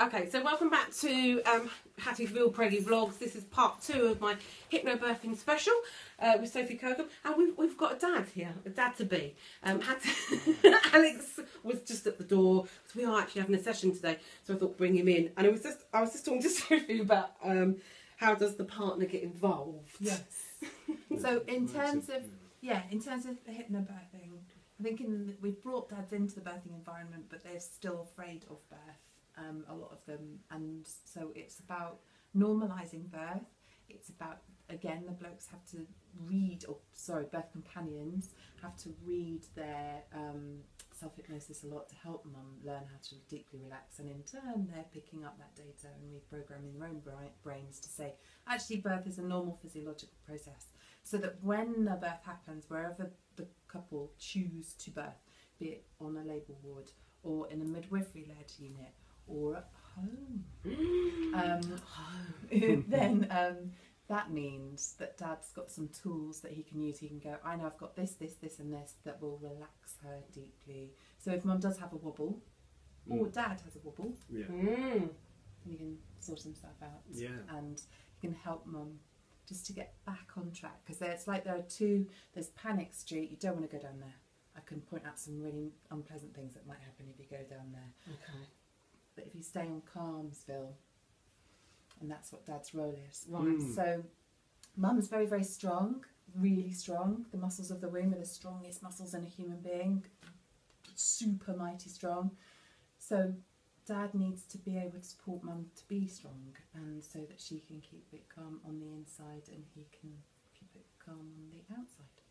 Okay, so welcome back to Hattys Real Preggy Vlogs. This is part 2 of my hypnobirthing special with Sophie Kirkham. And we've got a dad here, a dad-to-be. Alex was just at the door, because we are actually having a session today, so I thought bring him in. And I was just talking to Sophie about how does the partner get involved. Yes. So in terms of the hypnobirthing, I think we've brought dads into the birthing environment, but they're still afraid of birth. A lot of them, and so it's about normalising birth. It's about, again, the blokes have to read, birth companions have to read their self-hypnosis a lot to help mum learn how to deeply relax, and in turn they're picking up that data and reprogramming their own brains to say, actually birth is a normal physiological process, so that when a birth happens, wherever the couple choose to birth, be it on a labour ward or in a midwifery-led unit, or at home, then that means that dad's got some tools that he can use. He can go, I know I've got this, this, this and this that will relax her deeply. So if mum does have a wobble, or dad has a wobble, then he can sort himself out. Yeah. And he can help mum just to get back on track. Because there's Panic Street, you don't want to go down there. I can point out some really unpleasant things that might happen if you go down there. Okay. But if you stay on Calmsville, and that's what dad's role is. Right. So mum's very, very strong, really strong. The muscles of the womb are the strongest muscles in a human being, super mighty strong. So dad needs to be able to support mum to be strong, and so that she can keep it calm on the inside and he can keep it calm on the outside.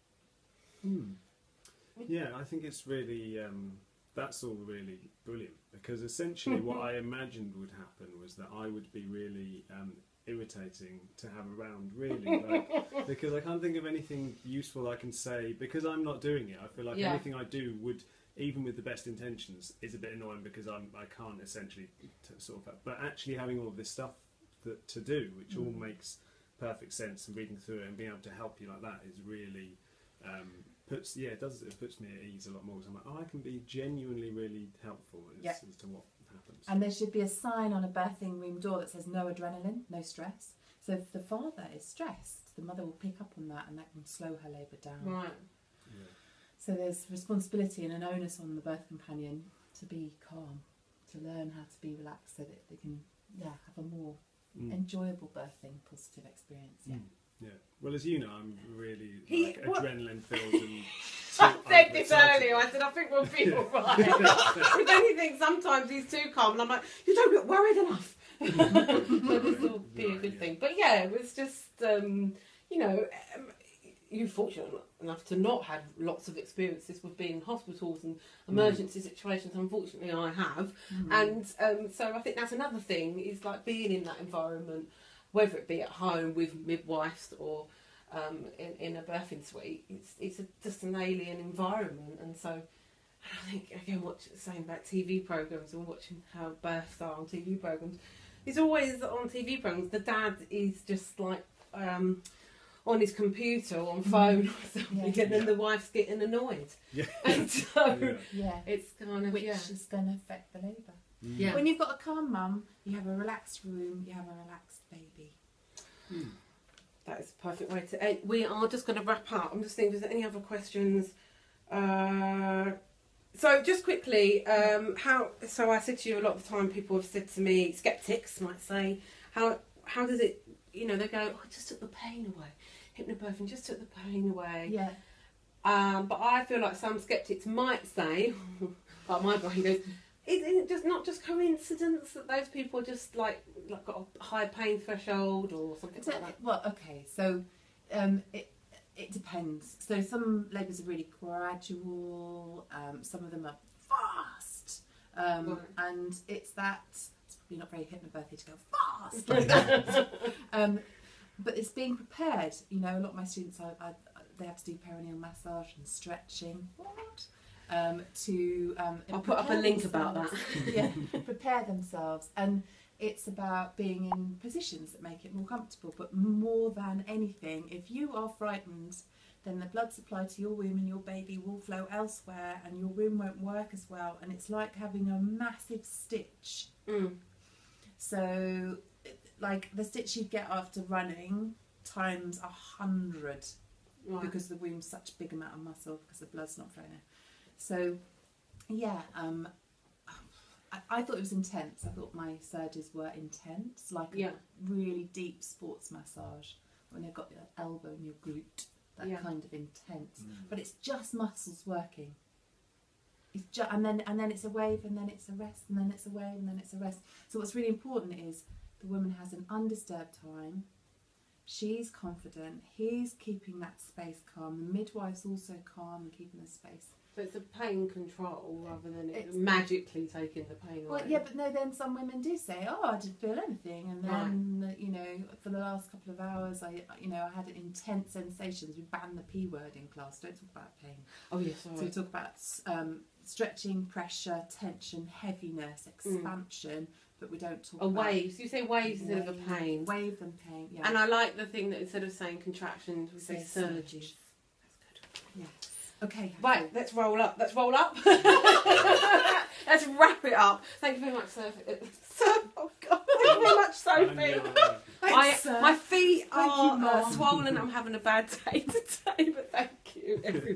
Yeah, I think it's really, that's all really brilliant, because essentially what I imagined would happen was that I would be really irritating to have around, really, because I can't think of anything useful I can say, because I'm not doing it. I feel like anything I do would, even with the best intentions, is a bit annoying, because I can't essentially sort of, but actually having all of this stuff to do, which all makes perfect sense, and reading through it and being able to help you like that is really... it puts me at ease a lot more, because I'm like, oh, I can be genuinely really helpful as to what happens. And there should be a sign on a birthing room door that says no adrenaline, no stress. So if the father is stressed, the mother will pick up on that, and that can slow her labour down. Right. Yeah. So there's responsibility and an onus on the birth companion to be calm, to learn how to be relaxed, so that they can have a more enjoyable birthing, positive experience. Yeah. Yeah. Well, as you know, I'm really adrenaline filled. And I said this earlier. I said I think we'll be all right. If anything, sometimes he's too calm, and I'm like, you don't look worried enough. So this will be a good thing. But yeah, it was just you're fortunate enough to not have lots of experiences with being in hospitals and emergency situations. Unfortunately, I have, and so I think that's another thing, is like being in that environment, whether it be at home with midwives or in a birthing suite. It's just an alien environment, and so I think, again, saying about TV programmes and watching how births are on TV programmes, it's always on TV programmes the dad is just like on his computer or on phone or something, and then the wife's getting annoyed. Yeah. And so it's kind of, which is going to affect the labour. Yeah. When you've got a calm mum, you have a relaxed room, you have a relaxed baby. That is a perfect way to end. We are just going to wrap up. I'm just thinking, is there any other questions? So just quickly, so I said to you, a lot of the time people have said to me, skeptics might say, how does it, they go, oh, it just took the pain away. Hypnobirthing just took the pain away. Yeah. But I feel like some skeptics might say, like my brain goes, is it just not just coincidence that those people are just like got a high pain threshold or something like that? Well, okay, so it depends. So some labours are really gradual, some of them are fast, and it's probably not very hypnobirthy to go fast like that. But it's being prepared. A lot of my students, they have to do perineal massage and stretching. I'll put up a link about that. Prepare themselves, and it's about being in positions that make it more comfortable. But more than anything, if you are frightened, then the blood supply to your womb and your baby will flow elsewhere, and your womb won't work as well, and it's like having a massive stitch So, like the stitch you get after running times 100 Right. because the wound's such a big amount of muscle because the blood's not flowing in. So, yeah, I thought it was intense. I thought my surges were intense, like a really deep sports massage when they've got your elbow and your glute, that kind of intense. But it's just muscles working. It's just, and then it's a wave, and then it's a rest, and then it's a wave, and then it's a rest. So what's really important is the woman has an undisturbed time. She's confident. He's keeping that space calm. The midwife's also calm and keeping the space. So it's a pain control rather than it magically taking the pain away. Well, yeah, but no, then some women do say, oh, I didn't feel anything. And then, you know, for the last couple of hours, I had intense sensations. We banned the P word in class. Don't talk about pain. Oh, yes, sorry. So we talk about stretching, pressure, tension, heaviness, expansion, but we don't talk about... waves. You say waves instead of a pain. Wave and pain, yeah. And I like the thing that instead of saying contractions, we say surges. That's good. Yeah. Okay. Right, let's roll up. Let's roll up. Let's wrap it up. Thank you very much, Sophie. Oh God, thank you very much, Sophie. My feet are swollen. I'm having a bad day today, but thank you, everyone.